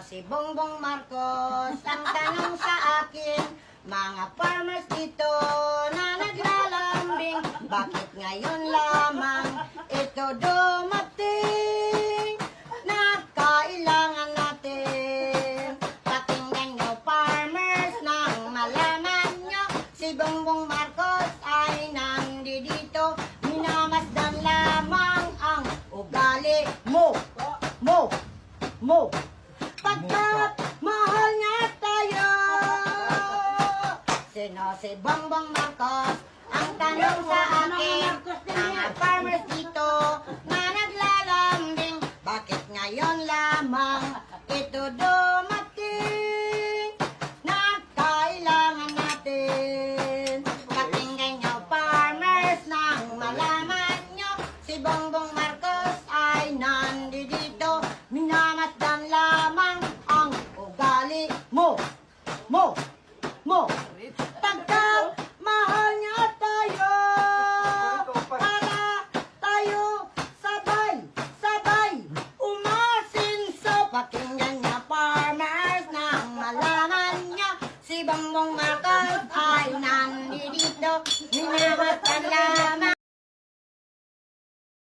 si Bongbong Marcos ang tanong sa akin, mga farmers dito na naglalambing, bakit ngayon lamang ito dumating na kailangan natin? Pakinggan nyo farmers nang malaman nyo, si Bongbong Marcos ay nandito, minamasdan lamang ang ugali mo. Pagkat mahal niya tayo. Sino si Bongbong Marcos? Ang tanong sa akin, mga farmers dito na naglalambing, bakit ngayon lamang ito dumating na kailangan natin? Pakinggan nyo farmers nang malaman nyo, si Bongbong Marcos ay nandito, minamasdan lamang ang ugali mo. Pagkat mahal niya tayo, para tayo sabay umasinso. Pakinggan niya farmers nang malaman niya, si Bongbong Marcos ay nandito, minamasdan lamang